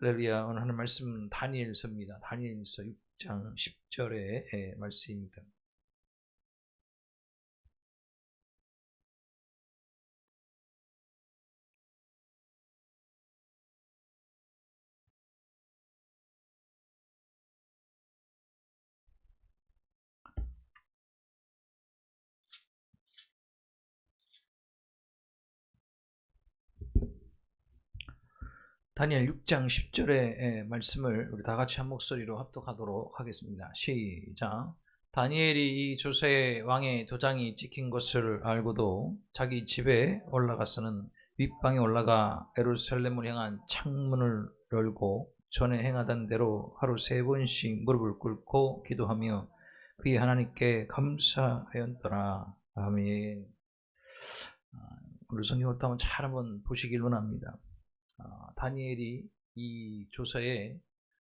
할렐루야. 오늘 하는 말씀은 다니엘서입니다. 다니엘서 6장 10절의 말씀입니다. 다니엘 6장 10절의 말씀을 우리 다 같이 한 목소리로 합독하도록 하겠습니다. 시작. 다니엘이 이 조세 왕의 도장이 찍힌 것을 알고도 자기 집에 올라가서는 윗방에 올라가 예루살렘을 향한 창문을 열고 전에 행하던 대로 하루 3번씩 무릎을 꿇고 기도하며 그의 하나님께 감사하였더라. 아멘. 오늘 성경 한번 잘 한번 보시길 원합니다. 다니엘이 이 조서에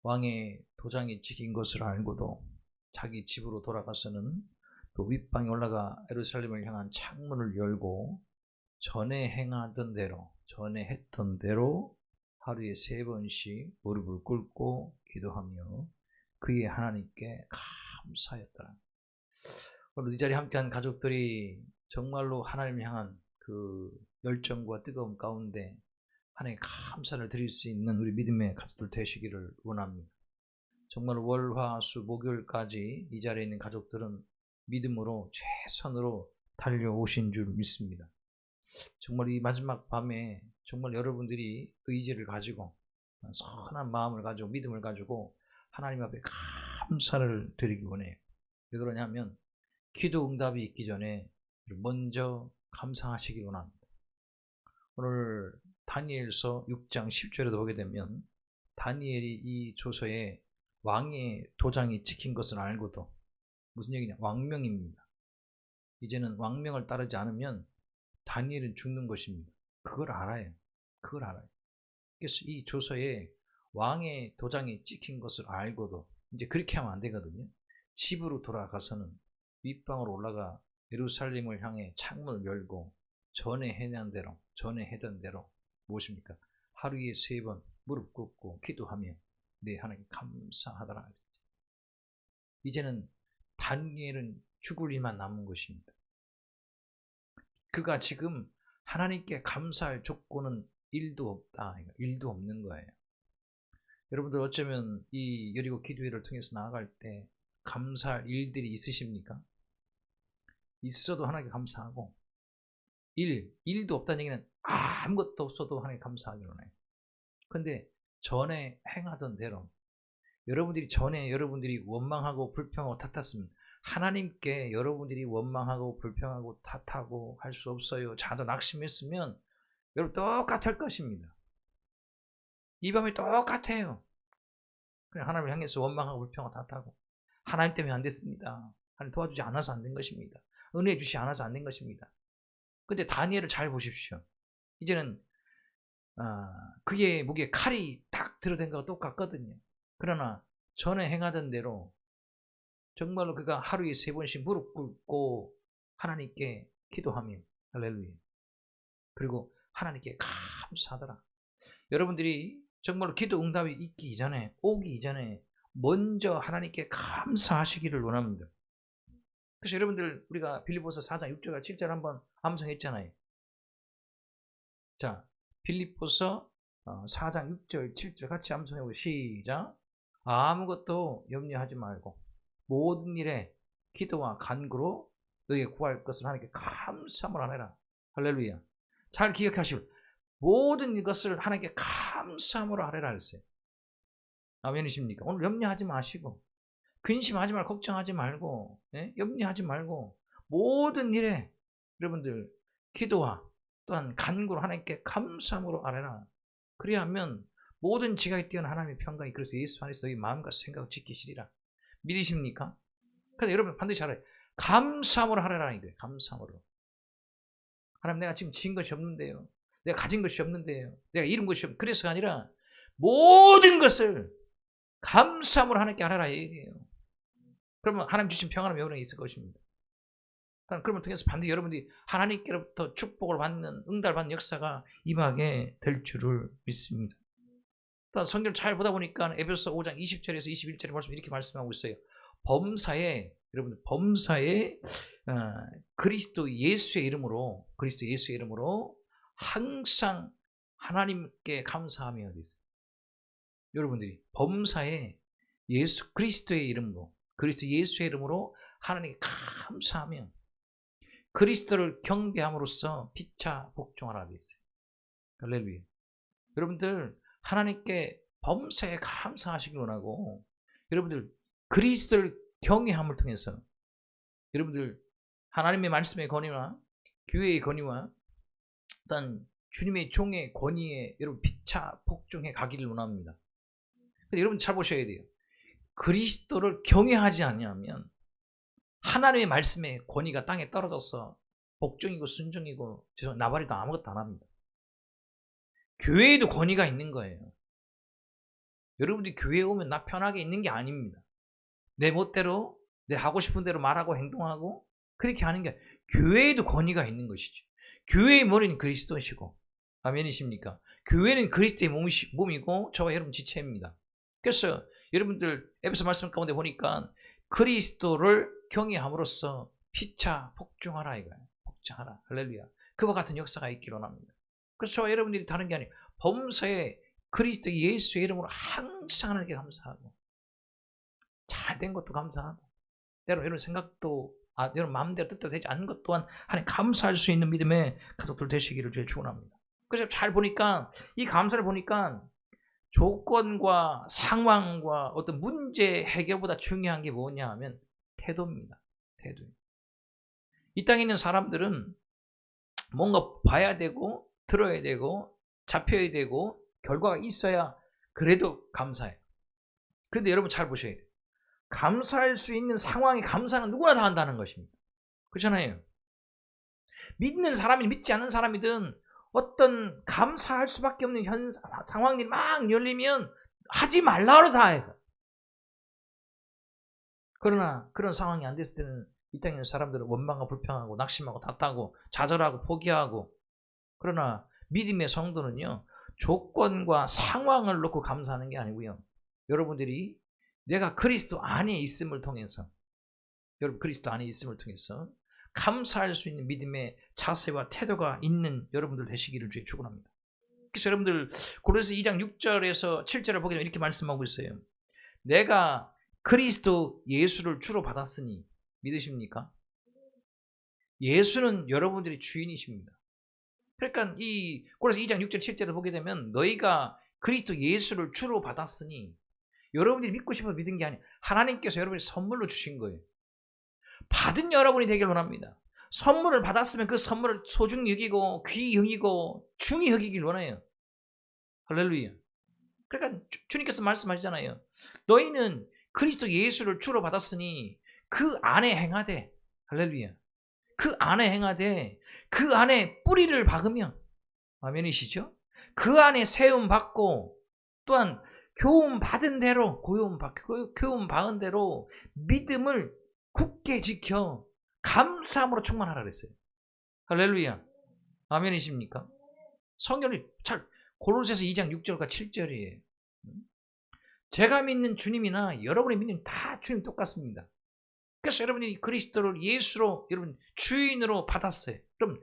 왕의 도장이 찍힌 것을 알고도 자기 집으로 돌아가서는 또 윗방에 올라가 예루살렘을 향한 창문을 열고 전에 행하던 대로, 전에 했던 대로 하루에 3번씩 무릎을 꿇고 기도하며 그의 하나님께 감사하였더라. 오늘 이 자리에 함께한 가족들이 정말로 하나님을 향한 그 열정과 뜨거움 가운데 하나님 감사를 드릴 수 있는 우리 믿음의 가족들 되시기를 원합니다. 정말 월, 화, 수, 목요일까지 이 자리에 있는 가족들은 믿음으로 최선으로 달려오신 줄 믿습니다. 정말 이 마지막 밤에 정말 여러분들이 의지를 가지고 선한 마음을 가지고 믿음을 가지고 하나님 앞에 감사를 드리기 원해요. 왜 그러냐면 기도 응답이 있기 전에 먼저 감사하시기 원합니다. 오늘 다니엘서 6장 10절에도 보게 되면 다니엘이 이 조서에 왕의 도장이 찍힌 것을 알고도 무슨 얘기냐? 왕명입니다. 이제는 왕명을 따르지 않으면 다니엘은 죽는 것입니다. 그걸 알아요. 그걸 알아요. 그래서 이 조서에 왕의 도장이 찍힌 것을 알고도 이제 그렇게 하면 안 되거든요. 집으로 돌아가서는 윗방으로 올라가 예루살렘을 향해 창문을 열고 전에 해던 대로 무엇입니까? 하루에 3번 무릎 꿇고 기도하며 내 하나님 감사하더라. 이제는 다니엘은 죽을 일만 남은 것입니다. 그가 지금 하나님께 감사할 조건은 일도 없다. 일도 없는 거예요. 여러분들 어쩌면 이 여리고 기도회를 통해서 나아갈 때 감사할 일들이 있으십니까? 있어도 하나님께 감사하고 일도 없다는 얘기는 아무것도 없어도 하나님께 감사하기로 해요. 근데 전에 행하던 대로 여러분들이 전에 여러분들이 원망하고 불평하고 탓했으면 하나님께 여러분들이 원망하고 불평하고 탓하고 할 수 없어요. 자도 낙심했으면 여러분 똑같을 것입니다. 이 밤이 똑같아요. 그냥 하나님을 향해서 원망하고 불평하고 탓하고 하나님 때문에 안 됐습니다. 하나님 도와주지 않아서 안 된 것입니다. 은혜 주시 않아서 안 된 것입니다. 근데 다니엘을 잘 보십시오. 이제는 그의 목에 칼이 딱 들어댄 것과 똑같거든요. 그러나 전에 행하던 대로 정말로 그가 하루에 3번씩 무릎 꿇고 하나님께 기도하며 할렐루야. 그리고 하나님께 감사하더라. 여러분들이 정말로 기도 응답이 오기 전에 먼저 하나님께 감사하시기를 원합니다. 그래서 여러분들 우리가 빌립보서 4장 6절 7절 한번 암송했잖아요. 자, 빌립보서 4장 6절 7절 같이 암송해보고 시작. 아무것도 염려하지 말고 모든 일에 기도와 간구로 너희가 구할 것을 하나님께 감사함을 하라. 할렐루야. 잘 기억하시고 모든 것을 하나님께 감사함으로 하라 했어요. 아멘이십니까? 오늘 염려하지 마시고 근심하지 말고 걱정하지 말고 염려하지 말고 모든 일에 여러분들 기도와 또한 간구로 하나님께 감사함으로 아뢰라. 그리하면 모든 지각이 뛰어난 하나님의 평강이 그래서 예수 안에서 너희 마음과 생각을 지키시리라. 믿으십니까? 그래서 여러분 반드시 알아요. 감사함으로 하라라는 거예요. 감사함으로. 하나님 내가 지금 지은 것이 없는데요. 내가 가진 것이 없는데요. 내가 이룬 것이 없는데요. 그래서가 아니라 모든 것을 감사함으로 하나님께 하라라 얘기해요. 그러면 하나님 주신 평안은 여러분에게 있을 것입니다. 그러면 통해서 반드시 여러분들이 하나님께로부터 축복을 받는 응답을 받는 역사가 임하게 될 줄을 믿습니다. 또 성경을 잘 보다 보니까 에베소서 5장 20절에서 21절의 말씀 이렇게 말씀하고 있어요. 범사에 여러분들 범사에 그리스도 예수의 이름으로 항상 하나님께 감사하며 어디 있어요? 여러분들이 범사에 예수 그리스도의 이름으로 그리스도 예수의 이름으로 하나님께 감사하며 그리스도를 경배함으로써 피차 복종하라 되어 있어요. 할렐루야. 여러분들 하나님께 범사에 감사하시길 원하고 여러분들 그리스도를 경외함을 통해서 여러분들 하나님의 말씀의 권위와 교회의 권위와 어떤 주님의 종의 권위에 여러분 피차 복종해 가기를 원합니다. 근데 여러분 잘 보셔야 돼요. 그리스도를 경외하지 않으면 하나님의 말씀의 권위가 땅에 떨어져서 복종이고 순종이고 나발이도 아무것도 안 합니다. 교회에도 권위가 있는 거예요. 여러분들이 교회에 오면 나 편하게 있는 게 아닙니다. 내 멋대로 내 하고 싶은 대로 말하고 행동하고 그렇게 하는 게 교회에도 권위가 있는 것이죠. 교회의 머리는 그리스도이시고 아멘이십니까? 교회는 그리스도의 몸이고 저와 여러분 지체입니다. 그래서 여러분들 에베소 말씀 가운데 보니까 그리스도를 경외함으로써 피차 복종하라 이거예요. 복종하라. 할렐루야. 그와 같은 역사가 있기를 원합니다. 그래서 저와 여러분들이 다른 게 아니에요. 범사에 그리스도 예수의 이름으로 항상 하나님께 감사하고 잘된 것도 감사하고 때로 여러분 생각도 여러분 마음대로 뜻대로 되지 않는 것 또한 하나님 감사할 수 있는 믿음의 가족들 되시기를 주의 축원합니다. 그래서 잘 보니까 이 감사를 보니까 조건과 상황과 어떤 문제 해결보다 중요한 게 뭐냐 하면 태도입니다. 태도. 이 땅에 있는 사람들은 뭔가 봐야 되고 들어야 되고 잡혀야 되고 결과가 있어야 그래도 감사해요. 그런데 여러분 잘 보셔야 돼요. 감사할 수 있는 상황에 감사는 누구나 다 한다는 것입니다. 그렇잖아요. 믿는 사람이 믿지 않는 사람이든 어떤 감사할 수밖에 없는 상황이 막 열리면 하지 말라로 다 해요. 그러나 그런 상황이 안 됐을 때는 이 땅에 있는 사람들은 원망하고 불평하고 낙심하고 탓하고 좌절하고 포기하고 그러나 믿음의 성도는요. 조건과 상황을 놓고 감사하는 게 아니고요. 여러분들이 내가 그리스도 안에 있음을 통해서 여러분 그리스도 안에 있음을 통해서 감사할 수 있는 믿음의 자세와 태도가 있는 여러분들 되시기를 주의 축원합니다. 그래서 여러분들 고린도서 2장 6절에서 7절을 보게 되면 이렇게 말씀하고 있어요. 내가 그리스도 예수를 주로 받았으니 믿으십니까? 예수는 여러분들의 주인이십니다. 그러니까 이 고린도서 2장 6절 7절을 보게 되면 너희가 그리스도 예수를 주로 받았으니 여러분들이 믿고 싶어서 믿은 게 아니에요. 하나님께서 여러분이 선물로 주신 거예요. 받은 여러분이 되길 원합니다. 선물을 받았으면 그 선물을 소중히 여기고 귀히 여기고 중히 여기길 원해요. 할렐루야. 그러니까 주님께서 말씀하시잖아요. 너희는 그리스도 예수를 주로 받았으니 그 안에 행하되 할렐루야. 그 안에 행하되 그 안에 뿌리를 박으며 아멘이시죠? 그 안에 세움 받고 또한 교훈 받은 대로 교훈 받은 대로 믿음을 굳게 지켜 감사함으로 충만하라 그랬어요. 할렐루야. 아멘이십니까? 성경이 잘 고린도서 2장 6절과 7절이에요. 제가 믿는 주님이나 여러분이 믿는 다 주님 똑같습니다. 그래서 여러분이 그리스도를 예수로 여러분 주인으로 받았어요. 그럼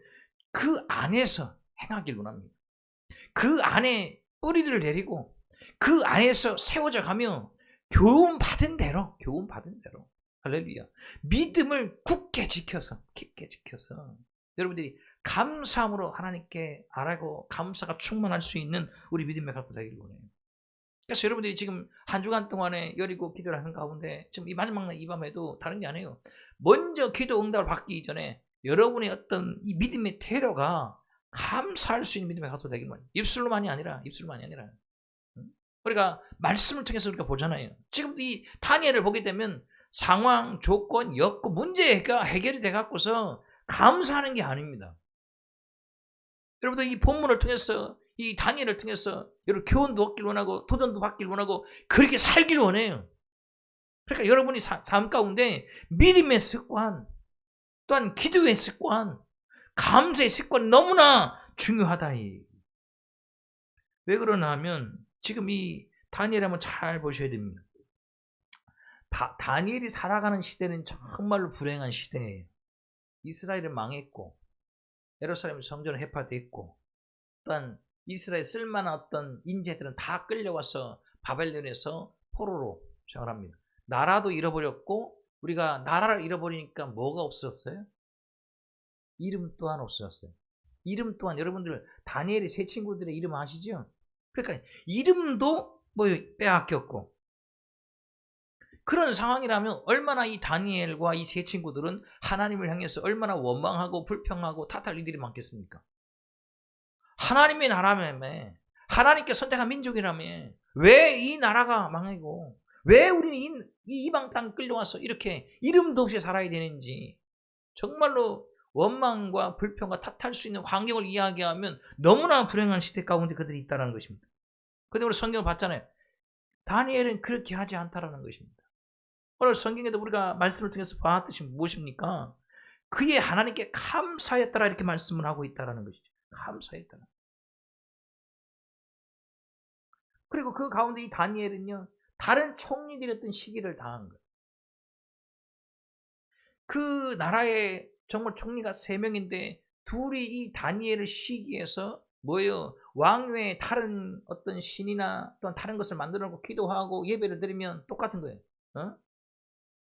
그 안에서 행하길 원합니다. 그 안에 뿌리를 내리고 그 안에서 세워져 가며 교훈 받은 대로 할렐루야. 믿음을 굳게 지켜서 여러분들이 감사함으로 하나님께 아뢰고 감사가 충만할 수 있는 우리 믿음의 갖고 되길 원해요. 그래서 여러분들이 지금 한 주간 동안에 열이고 기도를 하는 가운데 지금 이 마지막 날 이 밤에도 다른 게 아니에요. 먼저 기도 응답을 받기 전에 여러분의 어떤 이 믿음의 태도가 감사할 수 있는 믿음의 갖고 되길 원해요. 입술로만이 아니라 우리가 말씀을 통해서 우리가 보잖아요. 지금 이 다니엘을 보게 되면 상황, 조건, 여건, 문제가 해결이 돼 갖고서 감사하는 게 아닙니다. 여러분들 이 본문을 통해서 이 다니엘을 통해서 여러분 교훈도 얻길 원하고 도전도 받길 원하고 그렇게 살길 원해요. 그러니까 여러분이 삶 가운데 믿음의 습관 또한 기도의 습관 감사의 습관 너무나 중요하다. 왜 그러나 하면 지금 이 다니엘 한번 잘 보셔야 됩니다. 다니엘이 살아가는 시대는 정말로 불행한 시대예요. 이스라엘은 망했고 예루살렘 성전은 해파됐고 또한 이스라엘 쓸만한 어떤 인재들은 다 끌려와서 바벨론에서 포로로 생활합니다. 나라도 잃어버렸고 우리가 나라를 잃어버리니까 뭐가 없어졌어요? 이름 또한 없어졌어요. 이름 또한 여러분들 다니엘의 세 친구들의 이름 아시죠? 그러니까 이름도 뭐 빼앗겼고 그런 상황이라면 얼마나 이 다니엘과 이 세 친구들은 하나님을 향해서 얼마나 원망하고 불평하고 탓할 일들이 많겠습니까? 하나님의 나라라며 하나님께 선택한 민족이라며 왜 이 나라가 망하고 왜 우리는 이 이방 땅 끌려와서 이렇게 이름도 없이 살아야 되는지 정말로 원망과 불평과 탓할 수 있는 환경을 이야기하면 너무나 불행한 시대 가운데 그들이 있다는 것입니다. 그런데 우리 성경을 봤잖아요. 다니엘은 그렇게 하지 않다라는 것입니다. 오늘 성경에도 우리가 말씀을 통해서 봤듯이 무엇입니까? 그의 하나님께 감사했더라 이렇게 말씀을 하고 있다는 것이죠. 감사했더라. 그리고 그 가운데 이 다니엘은요. 다른 총리들이 어떤 시기를 당한 거예요. 그 나라에 정말 총리가 3명인데 둘이 이 다니엘을 시기해서 뭐예요? 왕외에 다른 어떤 신이나 또한 다른 것을 만들어 놓고 기도하고 예배를 드리면 똑같은 거예요.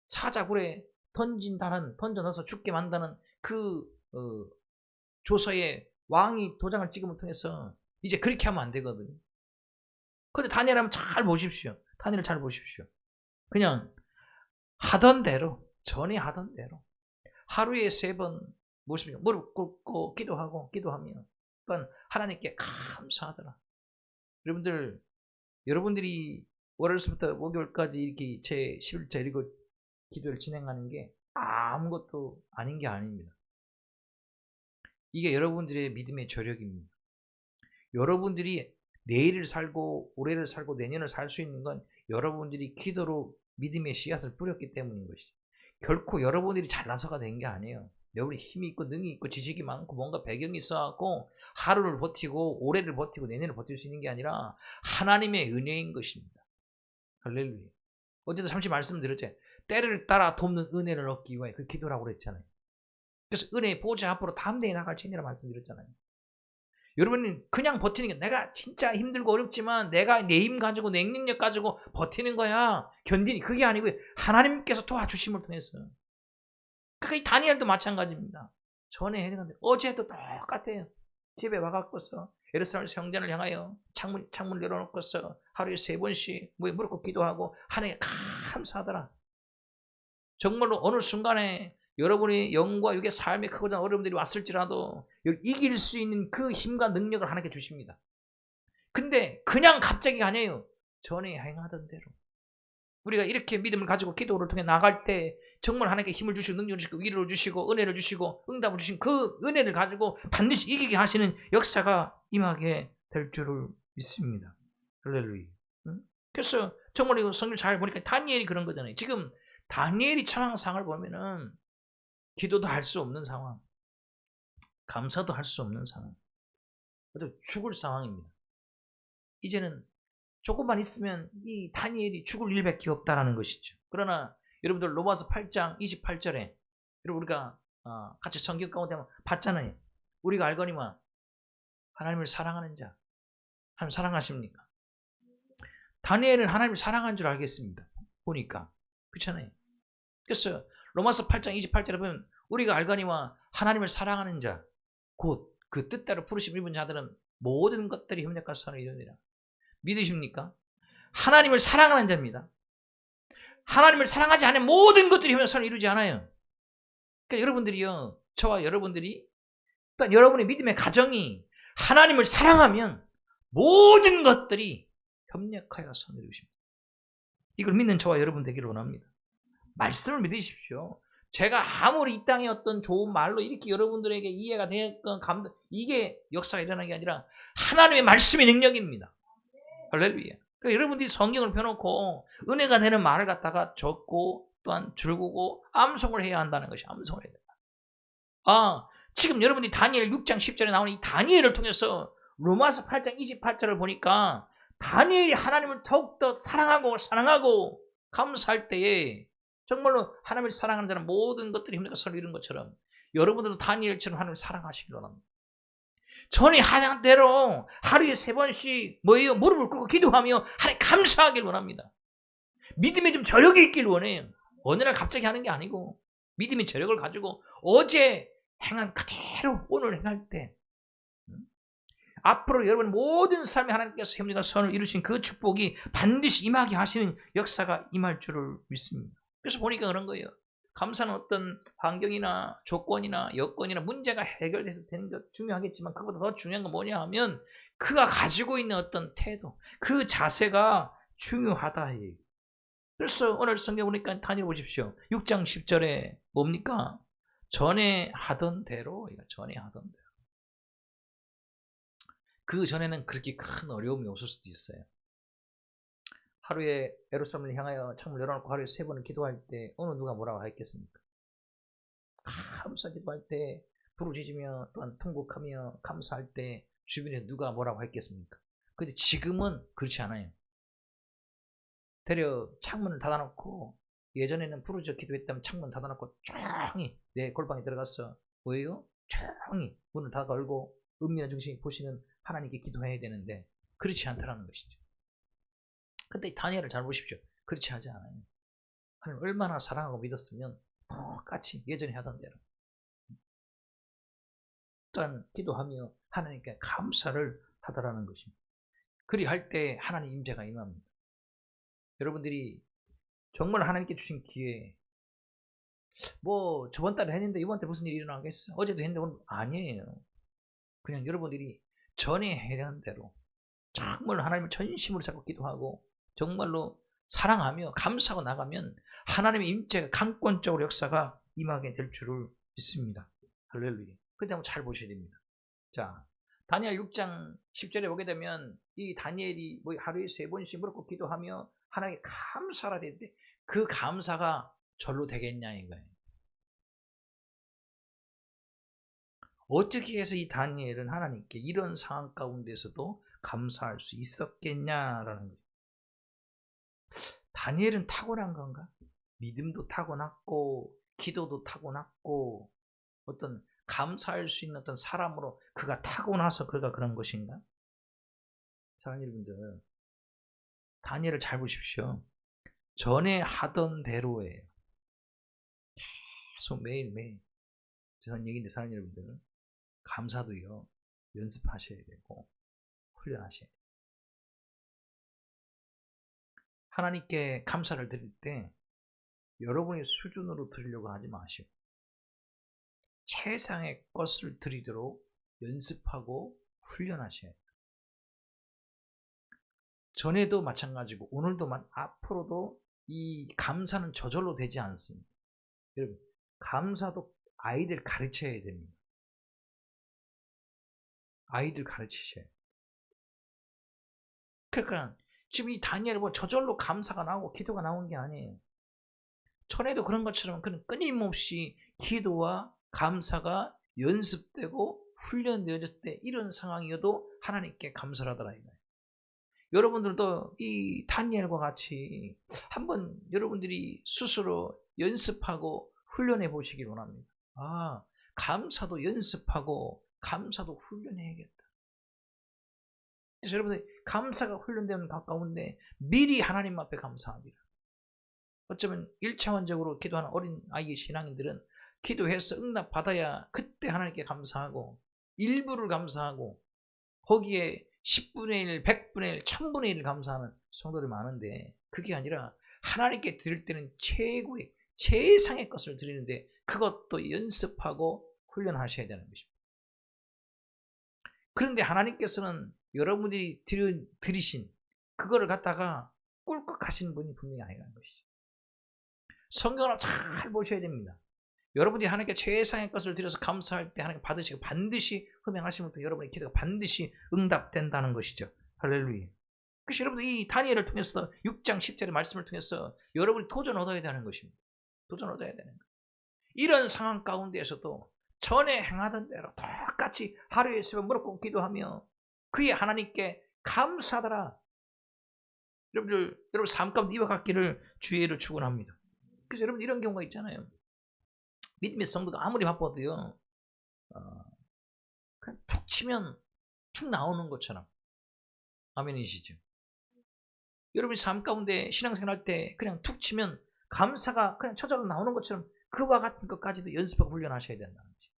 사자굴에 던져 넣어서 죽게 만드는 그 조서에 왕이 도장을 찍음을 통해서 이제 그렇게 하면 안 되거든요. 그런데 다니엘 한번 잘 보십시오. 다니엘을 잘 보십시오. 그냥 하던 대로 전에 하던 대로 하루에 3번 무릎 꿇고 기도하면 그건 하나님께 감사하더라. 여러분들이 월요일부터 목요일까지 이렇게 제 11자 읽고 기도를 진행하는 게 아무것도 아닌 게 아닙니다. 이게 여러분들의 믿음의 저력입니다. 여러분들이 내일을 살고 올해를 살고 내년을 살 수 있는 건 여러분들이 기도로 믿음의 씨앗을 뿌렸기 때문인 것이죠. 결코 여러분들이 잘나서가 된 게 아니에요. 여러분이 힘이 있고 능이 있고 지식이 많고 뭔가 배경이 있어갖고 하루를 버티고 올해를 버티고 내년을 버틸 수 있는 게 아니라 하나님의 은혜인 것입니다. 할렐루야. 어제도 잠시 말씀드렸죠. 때를 따라 돕는 은혜를 얻기 위해 그 기도라고 그랬잖아요. 그래서 은혜의 보좌 앞으로 담대히 나갈 지니라 말씀드렸잖아요. 여러분은 그냥 버티는 게 내가 진짜 힘들고 어렵지만 내가 내 힘 가지고 내 능력 가지고 버티는 거야. 견디니 그게 아니고 하나님께서 도와주심을 통해서. 그러니까 이 다니엘도 마찬가지입니다. 전에 해석한데 어제도 똑같아요. 집에 와갖고서 예루살렘 성전을 향하여 창문을 열어놓고서 하루에 3번씩 무릎 꿇고 기도하고 하나님께 감사하더라. 정말로 어느 순간에 여러분의 영과 육의 삶에 크고자 어려움들이 왔을지라도 이길 수 있는 그 힘과 능력을 하나님께 주십니다. 근데 그냥 갑자기 아니에요. 전에 행하던 대로. 우리가 이렇게 믿음을 가지고 기도를 통해 나갈 때 정말 하나님께 힘을 주시고 능력을 주시고 위로를 주시고 은혜를 주시고 응답을 주신 그 은혜를 가지고 반드시 이기게 하시는 역사가 임하게 될 줄을 믿습니다. 할렐루야. 그래서 정말 이거 성경 잘 보니까 다니엘이 그런 거잖아요. 지금 다니엘이 처한 상황을 보면은 기도도 할 수 없는 상황, 감사도 할 수 없는 상황, 그래도 죽을 상황입니다. 이제는 조금만 있으면 이 다니엘이 죽을 일밖에 없다라는 것이죠. 그러나 여러분들 로마서 8장 28절에 여러분 우리가 같이 성경 가운데 봤잖아요. 우리가 알거니와 하나님을 사랑하는 자, 하나님 사랑하십니까? 다니엘은 하나님을 사랑한 줄 알겠습니다. 보니까 그렇잖아요. 그래서 로마서 8장 28절에 보면 우리가 알거니와 하나님을 사랑하는 자, 곧 그 뜻대로 부르심 입은 자들은 모든 것들이 협력할 선을 이루니라. 믿으십니까? 하나님을 사랑하는 자입니다. 하나님을 사랑하지 않은 모든 것들이 협력선을 이루지 않아요. 그러니까 여러분들이요, 저와 여러분들이 또 여러분의 믿음의 가정이 하나님을 사랑하면 모든 것들이 협력하여 선을 이루십니다. 이걸 믿는 저와 여러분 되기를 원합니다. 말씀을 믿으십시오. 제가 아무리 이 땅의 어떤 좋은 말로 이렇게 여러분들에게 이해가 되건 이게 역사가 일어나는 게 아니라 하나님의 말씀의 능력입니다. 할렐루야. 그러니까 여러분들이 성경을 펴놓고 은혜가 되는 말을 갖다가 적고 또한 줄구고 암송을 해야 한다는 것이 암송을 해야 된다. 지금 여러분들이 다니엘 6장 10절에 나오는 이 다니엘을 통해서 로마서 8장 28절을 보니까 다니엘이 하나님을 더욱더 사랑하고 감사할 때에 정말로 하나님을 사랑하는 자는 모든 것들이 힘들고 서로 이룬 것처럼 여러분들도 다니엘처럼 하나님을 사랑하시기 원합니다. 전에 하던 대로 하루에 3번씩 무릎을 꿇고 기도하며 하나님 감사하길 원합니다. 믿음에 좀 저력이 있길 원해요. 어느 날 갑자기 하는 게 아니고 믿음의 저력을 가지고 어제 행한 그대로 오늘 행할 때 앞으로 여러분 모든 삶에 하나님께서 협력과 선을 이루신 그 축복이 반드시 임하게 하시는 역사가 임할 줄을 믿습니다. 그래서 보니까 그런 거예요. 감사는 어떤 환경이나 조건이나 여건이나 문제가 해결돼서 되는 것 중요하겠지만 그보다 더 중요한 건 뭐냐 하면 그가 가지고 있는 어떤 태도, 그 자세가 중요하다. 그래서 오늘 성경 보니까 다녀보십시오. 6장 10절에 뭡니까? 전에 하던 대로. 그 전에는 그렇게 큰 어려움이 없을 수도 있어요. 하루에 예루살렘을 향하여 창문을 열어놓고 하루에 3번을 기도할 때 어느 누가 뭐라고 했겠습니까? 감사 기도할 때 부르짖으며 또한 통곡하며 감사할 때 주변에 누가 뭐라고 했겠습니까? 근데 지금은 그렇지 않아요. 되려 창문을 닫아놓고 예전에는 부르짖어 기도했다면 창문 닫아놓고 조용히 내 골방에 들어가서 뭐예요? 조용히 문을 다 걸고 은밀한 중심이 보시는 하나님께 기도해야 되는데 그렇지 않다라는 것이죠. 근데 다니엘을 잘 보십시오. 그렇지 하지 않아요. 하나님 얼마나 사랑하고 믿었으면 똑같이 예전에 하던 대로 또한 기도하며 하나님께 감사를 하더라는 것입니다. 그리할 때 하나님 임재가 임합니다. 여러분들이 정말 하나님께 주신 기회 저번 달에 했는데 이번 달 무슨 일이 일어나겠어? 어제도 했는데 오늘 아니에요. 그냥 여러분들이 전에 해야 한 대로 정말 하나님을 전심으로 잡고 기도하고 정말로 사랑하며 감사하고 나가면 하나님의 임재가 강권적으로 역사가 임하게 될 줄을 믿습니다. 할렐루야. 근데 한번 잘 보셔야 됩니다. 자, 다니엘 6장 10절에 보게 되면 이 다니엘이 하루에 3번씩 무릎 꿇고 기도하며 하나님께 감사하라 되는데 그 감사가 절로 되겠냐 이거예요. 어떻게 해서 이 다니엘은 하나님께 이런 상황 가운데서도 감사할 수 있었겠냐라는 거죠. 다니엘은 타고난 건가? 믿음도 타고났고 기도도 타고났고 어떤 감사할 수 있는 어떤 사람으로 그가 타고나서 그가 그런 것인가? 사랑하는 여러분들, 다니엘을 잘 보십시오. 전에 하던 대로예요. 계속 매일매일. 저는 얘기인데 사랑하는 여러분들, 감사도요 연습하셔야 되고 훈련하셔야 돼요. 하나님께 감사를 드릴 때 여러분의 수준으로 드리려고 하지 마시고 최상의 것을 드리도록 연습하고 훈련하셔야 돼요. 전에도 마찬가지고 오늘도 앞으로도 이 감사는 저절로 되지 않습니다. 여러분, 감사도 아이들 가르쳐야 됩니다. 아이들 가르치셔야 돼요. 그러니까 지금 이 다니엘이 저절로 감사가 나오고 기도가 나온 게 아니에요. 전에도 그런 것처럼 그는 끊임없이 기도와 감사가 연습되고 훈련되어졌을 때 이런 상황이어도 하나님께 감사를 하더라 이거예요. 여러분들도 이 다니엘과 같이 한번 여러분들이 스스로 연습하고 훈련해 보시길 원합니다. 감사도 연습하고 감사도 훈련해야겠다. 그래서 여러분들 감사가 훈련되는 가까운데 미리 하나님 앞에 감사하기를. 어쩌면 1차원적으로 기도하는 어린 아이의 신앙인들은 기도해서 응답받아야 그때 하나님께 감사하고 일부를 감사하고 거기에 10분의 1, 100분의 1, 1000분의 1을 감사하는 성도들 많은데 그게 아니라 하나님께 드릴 때는 최고의 최상의 것을 드리는데 그것도 연습하고 훈련하셔야 되는 것입니다. 그런데 하나님께서는 여러분들이 드리신 그거를 갖다가 꿀꺽 하시는 분이 분명히 아니라는 것이죠. 성경을 잘 보셔야 됩니다. 여러분이 하나님께 최상의 것을 드려서 감사할 때 하나님 받으시고 반드시 흠행하시면 여러분의 기도가 반드시 응답된다는 것이죠. 할렐루야. 그래서 여러분 이 다니엘을 통해서 6장 10절의 말씀을 통해서 여러분이 도전 얻어야 되는 것입니다. 도전 얻어야 되는 것. 이런 상황 가운데에서도 전에 행하던 대로 똑같이 하루에 3번 무릎 꿇고 기도하며 그의 하나님께 감사하더라. 여러분 삶 가운데 이어갔기를 주의를 축원합니다. 그래서 여러분 이런 경우가 있잖아요. 믿음의 성도도 아무리 바빠도요, 그냥 툭 치면 툭 나오는 것처럼. 아멘이시죠? 여러분이 삶 가운데 신앙생활 할 때 그냥 툭 치면 감사가 그냥 저절로 나오는 것처럼 그와 같은 것까지도 연습하고 훈련하셔야 된다는 거죠.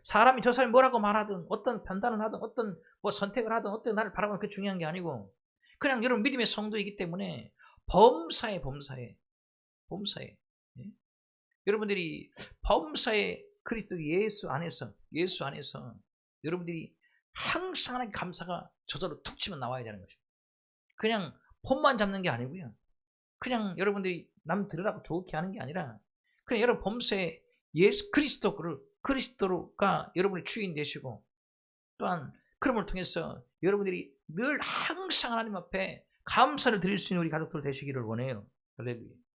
사람이 저 사람이 뭐라고 말하든 어떤 판단을 하든 어떤 뭐 선택을 하든 어떤 나를 바라보는 그게 중요한 게 아니고 그냥 여러분 믿음의 성도이기 때문에 범사에 예? 여러분들이 범사에 그리스도 예수 안에서 여러분들이 항상 하나님 감사가 저절로 툭 치면 나와야 되는 거죠. 그냥 폼만 잡는 게 아니고요. 그냥 여러분들이 남 들으라고 좋게 하는 게 아니라 그냥 여러분 범사에 예수 그리스도가 여러분의 주인 되시고 또한 그럼을 통해서 여러분들이 늘 항상 하나님 앞에 감사를 드릴 수 있는 우리 가족들 되시기를 원해요.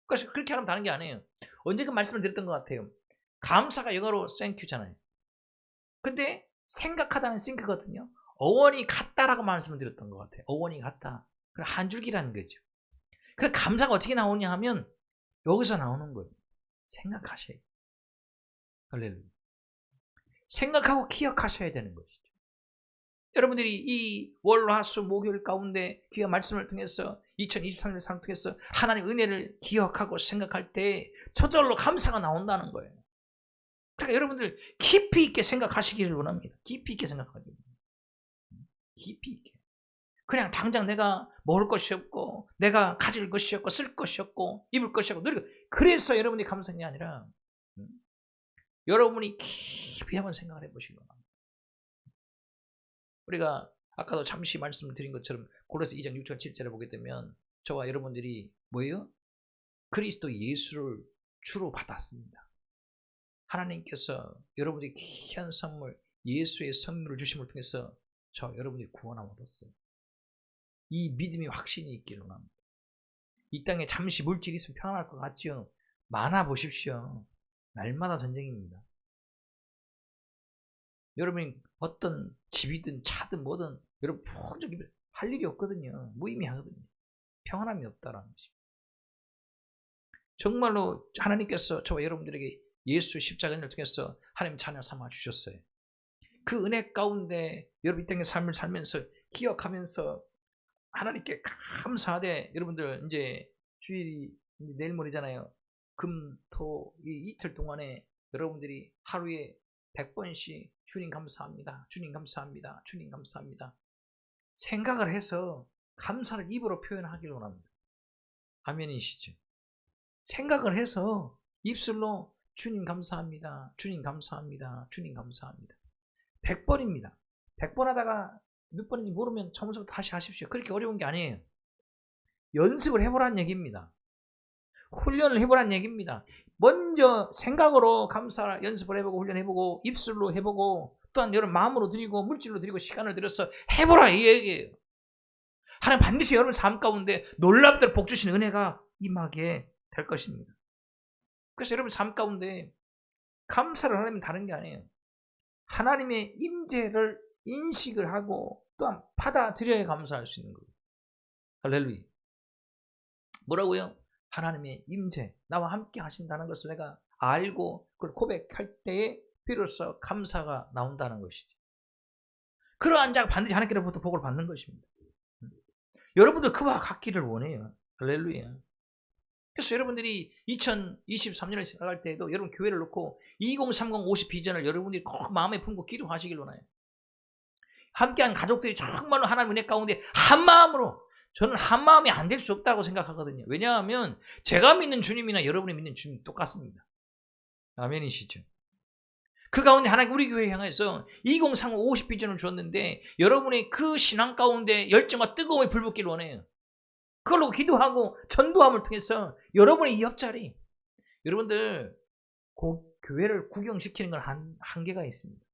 그래서 그렇게 하면 다른 게 아니에요. 언젠가 말씀을 드렸던 것 같아요. 감사가 영어로 땡큐잖아요. 근데 생각하다는 싱크거든요. 어원이 같다라고 말씀을 드렸던 것 같아요. 어원이 같다. 한 줄기라는 거죠. 그래서 감사가 어떻게 나오냐 하면 여기서 나오는 거예요. 생각하셔야 돼요. 할렐루야. 생각하고 기억하셔야 되는 것이죠. 여러분들이 이 월화수 목요일 가운데 귀한 말씀을 통해서 2023년을 상통해서 하나님의 은혜를 기억하고 생각할 때 저절로 감사가 나온다는 거예요. 그러니까 여러분들 깊이 있게 생각하시기를 원합니다. 깊이 있게 생각하기를. 깊이 있게. 그냥 당장 내가 먹을 것이 없고 내가 가질 것이 없고 쓸 것이 없고 입을 것이 없고 그래서 여러분이 감사한 게 아니라 여러분이 깊이 한번 생각을 해보시기 바랍니다. 우리가 아까도 잠시 말씀을 드린 것처럼 고린도서 2장 6절 7절에 보게 되면 저와 여러분들이 뭐예요? 그리스도 예수를 주로 받았습니다. 하나님께서 여러분들이 귀한 선물 예수의 성령을 주심을 통해서 여러분들이 구원함을 얻었어요. 이 믿음이 확신이 있기를 원합니다. 이 땅에 잠시 물질이 있으면 편안할 것 같죠? 많아 보십시오. 날마다 전쟁입니다. 여러분이 어떤 집이든 차든 뭐든 여러분 풍족히 할 일이 없거든요. 무의미하거든요. 평안함이 없다라는 것입니다. 정말로 하나님께서 저와 여러분들에게 예수 십자가 은혜를 통해서 하나님 자녀 삼아 주셨어요. 그 은혜 가운데 여러분 이 땅의 삶을 살면서 기억하면서 하나님께 감사하되 여러분들 이제 주일이 내일 모레잖아요. 금, 토, 이 이틀 동안에 여러분들이 하루에 100번씩 주님 감사합니다. 주님 감사합니다. 주님 감사합니다. 생각을 해서 감사를 입으로 표현하기를 원합니다. 아멘이시죠? 생각을 해서 입술로 주님 감사합니다. 주님 감사합니다. 주님 감사합니다. 100번입니다. 100번 하다가 몇 번인지 모르면 처음부터 다시 하십시오. 그렇게 어려운 게 아니에요. 연습을 해보라는 얘기입니다. 훈련을 해보라는 얘기입니다. 먼저 생각으로 감사 연습을 해보고 훈련해보고 입술로 해보고 또한 여러분 마음으로 드리고 물질로 드리고 시간을 들여서 해보라 이 얘기예요. 하나님 반드시 여러분 삶 가운데 놀랍도록 복 주시는 은혜가 임하게 될 것입니다. 그래서 여러분 삶 가운데 감사를 하려면 다른 게 아니에요. 하나님의 임재를 인식을 하고 또한 받아들여야 감사할 수 있는 거예요. 할렐루야. 뭐라고요? 하나님의 임재, 나와 함께 하신다는 것을 내가 알고 그걸 고백할 때에 비로소 감사가 나온다는 것이죠. 그러한 자가 반드시 하나님께로부터 복을 받는 것입니다. 여러분들 그와 같기를 원해요. 할렐루야. 그래서 여러분들이 2023년을 시작할 때에도 여러분 교회를 놓고 2030 50 비전을 여러분들이 꼭 마음에 품고 기도하시길 원해요. 함께한 가족들이 정말로 하나님 은혜 가운데 한마음으로, 저는 한마음이 안 될 수 없다고 생각하거든요. 왜냐하면 제가 믿는 주님이나 여러분이 믿는 주님 똑같습니다. 아멘이시죠? 그 가운데 하나님 우리 교회 향해서 2030 50 비전을 주었는데 여러분의 그 신앙 가운데 열정과 뜨거움이 불붙기를 원해요. 그걸로 기도하고 전도함을 통해서 여러분의 이 옆자리, 여러분들 교회를 구경시키는 건 한계가 있습니다.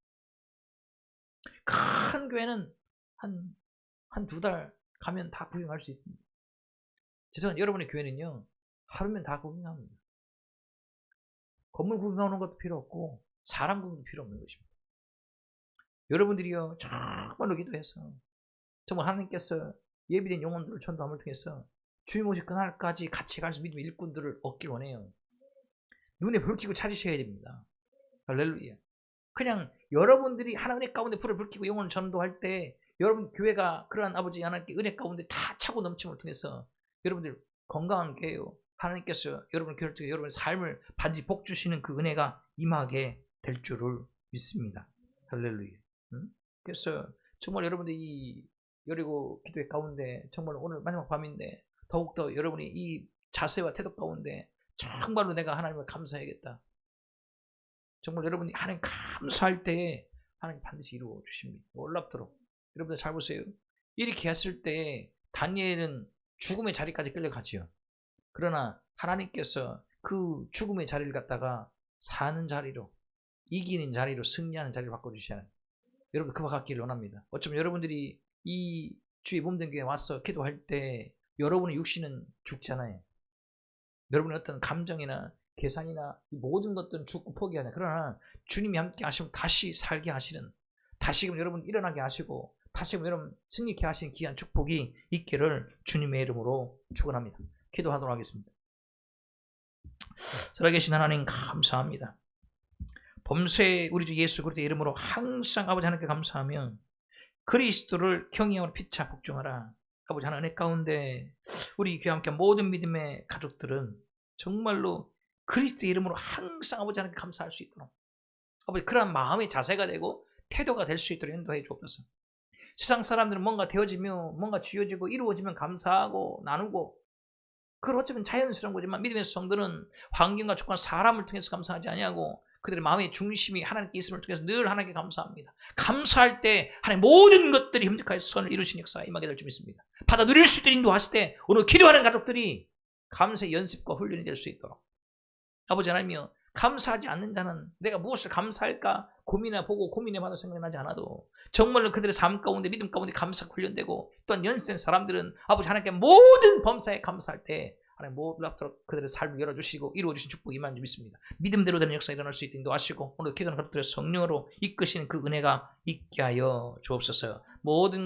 큰 교회는 한 두 달 가면 다 구경할 수 있습니다. 죄송한데 여러분의 교회는요, 하루면 다 구경합니다. 건물 구경하는 것도 필요 없고 사람 구경도 필요 없는 것입니다. 여러분들이요 정말로 기도해서 정말 하나님께서 예비된 영혼들을 전도함을 통해서 주님 오실 그날까지 같이 갈 수 믿음의 일꾼들을 얻기 원해요. 눈에 불 켜고 찾으셔야 됩니다. 할렐루야. 그냥 여러분들이 하나님 가운데 불을 불 켜고 영혼을 전도할 때 여러분 교회가 그러한 아버지 하나님께 은혜 가운데 다 차고 넘침을 통해서 여러분들 건강한 교회요. 하나님께서 여러분을 교회를 통해 여러분의 삶을 반드시 복 주시는 그 은혜가 임하게 될 줄을 믿습니다. 할렐루야. 그래서 정말 여러분들 이 여리고 기도회 가운데 정말 오늘 마지막 밤인데 더욱더 여러분이 이 자세와 태도 가운데 정말로 내가 하나님을 감사해야겠다. 정말 여러분이 하나님 감사할 때에 하나님 반드시 이루어 주십니다. 놀랍도록. 여러분들 잘 보세요. 이렇게 했을 때 다니엘은 죽음의 자리까지 끌려가지요. 그러나 하나님께서 그 죽음의 자리를 갖다가 사는 자리로, 이기는 자리로, 승리하는 자리로 바꿔주시잖아요. 여러분 그와 같기를 원합니다. 어쩌면 여러분들이 이 주의 몸된 교회에 와서 기도할 때 여러분의 육신은 죽잖아요. 여러분의 어떤 감정이나 계산이나 모든 것들은 죽고 포기하냐. 그러나 주님이 함께 하시면 다시 살게 하시는, 다시금 여러분 일어나게 하시고 다시금 여러분 승리케 하시는 귀한 축복이 있기를 주님의 이름으로 축원합니다. 기도하도록 하겠습니다. 살아계신 하나님 감사합니다. 범세 우리 주 예수 그리스도의 이름으로 항상 아버지 하나님께 감사하며 그리스도를 경외하고 피차 복종하라. 아버지 하나님 은혜 가운데 우리 교회 함께 모든 믿음의 가족들은 정말로 그리스도의 이름으로 항상 아버지 하나님께 감사할 수 있도록 아버지 그러한 마음의 자세가 되고 태도가 될 수 있도록 인도해 주옵소서. 세상 사람들은 뭔가 되어지며 뭔가 쥐어지고 이루어지면 감사하고 나누고 그걸 어쩌면 자연스러운 거지만 믿음의 성도는 환경과 조건 사람을 통해서 감사하지 아니하고 그들의 마음의 중심이 하나님께 있음을 통해서 늘 하나님께 감사합니다. 감사할 때 하나님 모든 것들이 힘들하여 선을 이루신 역사가 임하게 될 줄 믿습니다. 받아 누릴 수 있도록 인도하실 때 오늘 기도하는 가족들이 감사의 연습과 훈련이 될 수 있도록 아버지 하나님이여 감사하지 않는 자는 내가 무엇을 감사할까 고민해보고 고민해봐도 생각이 나지 않아도 정말로 그들의 삶 가운데 믿음 가운데 감사가 훈련되고 또한 연습된 사람들은 아버지 하나님께 모든 범사에 감사할 때 하나님 놀랍도록 그들의 삶을 열어주시고 이루어주신 축복이 임하는 줄 믿습니다. 믿음대로 되는 역사가 일어날 수 있도록 인도하시고 오늘 기도하는 것들의 성령으로 이끄시는 그 은혜가 있게 하여 주옵소서. 모든